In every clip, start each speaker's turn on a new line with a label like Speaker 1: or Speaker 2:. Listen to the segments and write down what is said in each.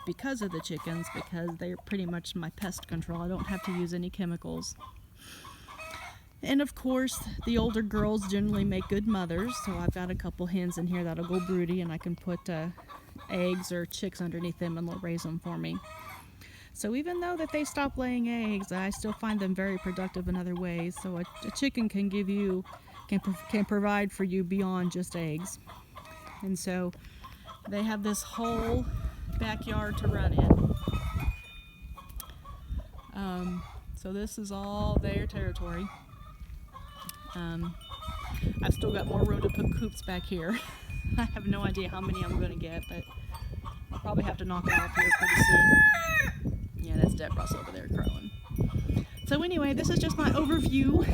Speaker 1: because of the chickens, because they're pretty much my pest control. I don't have to use any chemicals. And of course, the older girls generally make good mothers, so I've got a couple hens in here that'll go broody, and I can put eggs or chicks underneath them and they'll raise them for me. So even though that they stop laying eggs, I still find them very productive in other ways. So a chicken can give you, can provide for you beyond just eggs. And so they have this whole backyard to run in. So this is all their territory. I've still got more room to put coops back here. I have no idea how many I'm going to get, but I'll probably have to knock it off here pretty soon. Yeah, that's Deborah's over there crowing. So anyway, this is just my overview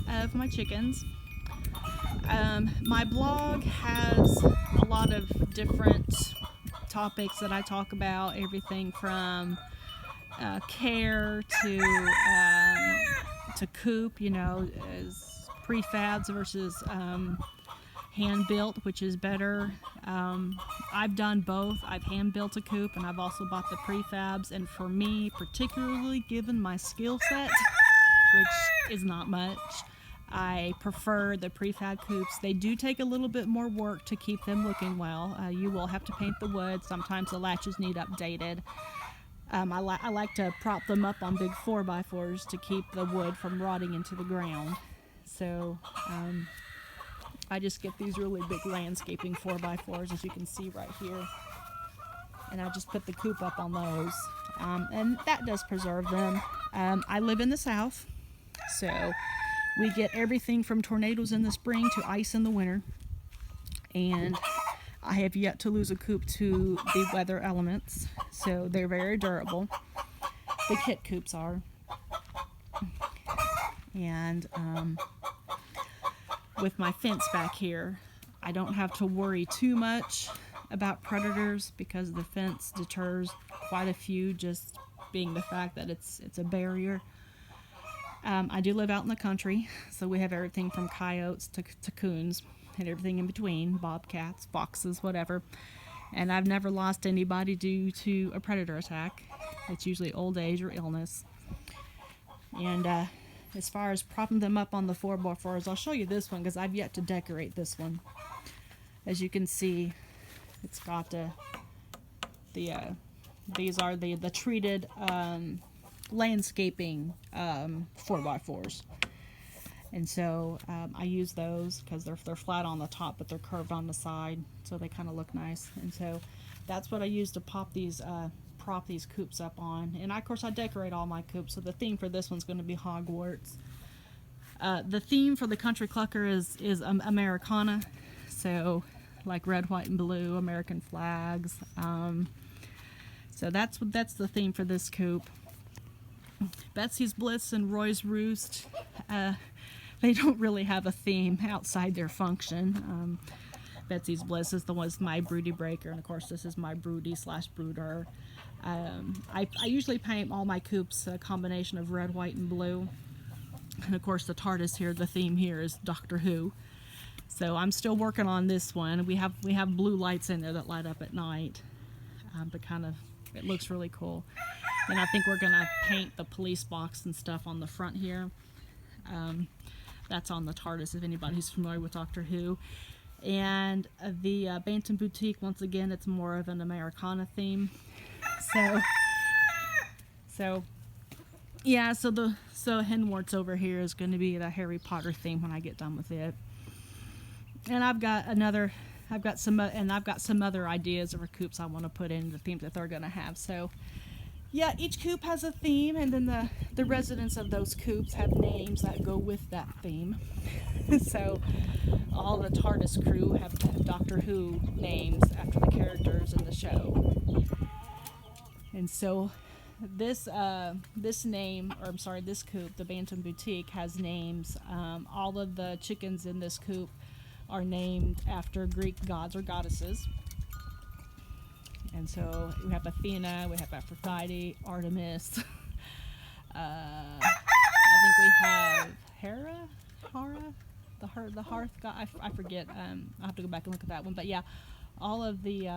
Speaker 1: of my chickens. My blog has a lot of different topics that I talk about, everything from care to coop, as prefabs versus hand built, which is better. I've done both. I've hand built a coop and I've also bought the prefabs, and for me, particularly given my skill set, which is not much, I prefer the prefab coops. They do take a little bit more work to keep them looking well. You will have to paint the wood. Sometimes the latches need updated. I like to prop them up on big 4x4s to keep the wood from rotting into the ground. So I just get these really big landscaping 4x4s, as you can see right here. And I just put the coop up on those. And that does preserve them. I live in the South, so we get everything from tornadoes in the spring to ice in the winter. And I have yet to lose a coop to the weather elements, so they're very durable. The kit coops are. And with my fence back here, I don't have to worry too much about predators because the fence deters quite a few, just being the fact that it's a barrier. I do live out in the country, so we have everything from coyotes to coons and everything in between, bobcats, foxes, whatever. And I've never lost anybody due to a predator attack. It's usually old age or illness. And as far as propping them up on the 4x4s, I'll show you this one because I've yet to decorate this one. As you can see, it's got these are the treated landscaping 4x4s. And so I use those because they're flat on the top, but they're curved on the side, so they kind of look nice. And so that's what I use to prop these coops up on. And of course I decorate all my coops. So the theme for this one's going to be Hogwarts. The theme for the Country Clucker is Americana, so like red, white, and blue, American flags. So that's the theme for this coop. Betsy's Bliss and Roy's Roost, they don't really have a theme outside their function. Betsy's Bliss is the one with my broody breaker, and of course this is my broody / brooder. I usually paint all my coops a combination of red, white, and blue. And of course the TARDIS here, the theme here is Doctor Who. So I'm still working on this one. We have blue lights in there that light up at night, but it looks really cool. And I think we're gonna paint the police box and stuff on the front here. That's on the TARDIS, if anybody's familiar with Doctor Who. And the Bantam Boutique, once again, it's more of an Americana theme. So Henwart's over here is going to be the Harry Potter theme when I get done with it. And I've got some other ideas of coops I want to put in the themes that they're going to have. So yeah, each coop has a theme, and then the residents of those coops have names that go with that theme. So all the TARDIS crew have Doctor Who names after the characters in the show. And so this coop, the Bantam Boutique, has names. All of the chickens in this coop are named after Greek gods or goddesses. And so we have Athena, we have Aphrodite, Artemis. I think we have Hera, the hearth god. I forget. I'll have to go back and look at that one. But yeah, all of the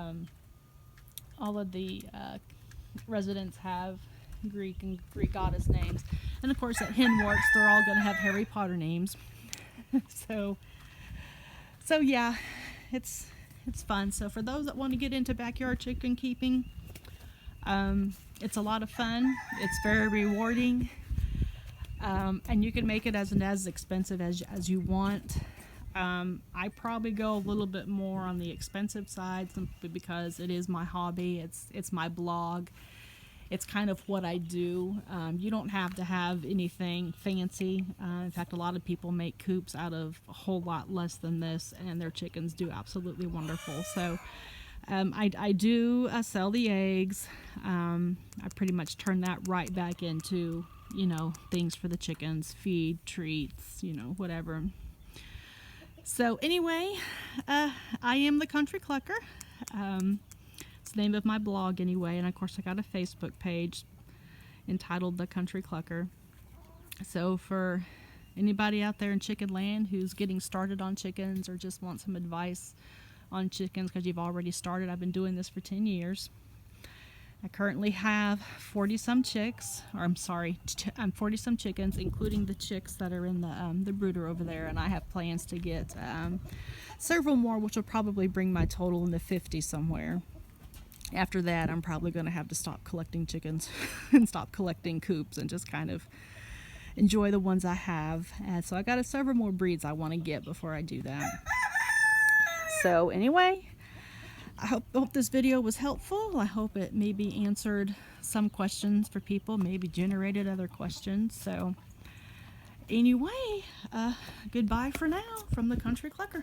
Speaker 1: residents have Greek and Greek goddess names, and of course at Henworks they're all going to have Harry Potter names. so yeah, it's fun. So for those that want to get into backyard chicken keeping, it's a lot of fun. It's very rewarding, and you can make it as expensive as you want. I probably go a little bit more on the expensive side simply because it is my hobby. It's my blog. It's kind of what I do. You don't have to have anything fancy. In fact, a lot of people make coops out of a whole lot less than this, and their chickens do absolutely wonderful. So I do sell the eggs. I pretty much turn that right back into, things for the chickens, feed, treats, whatever. So anyway, I am the Country Clucker. It's the name of my blog anyway, and of course I got a Facebook page entitled The Country Clucker. So for anybody out there in chicken land who's getting started on chickens or just wants some advice on chickens because you've already started, I've been doing this for 10 years. I currently have 40-some chicks, or I'm sorry, 40-some chickens, including the chicks that are in the brooder over there, and I have plans to get several more, which will probably bring my total in the 50 somewhere. After that, I'm probably going to have to stop collecting chickens and stop collecting coops and just kind of enjoy the ones I have. And so I got several more breeds I want to get before I do that. So anyway, I hope this video was helpful. I hope it maybe answered some questions for people, maybe generated other questions. So anyway, goodbye for now from the Country Clucker.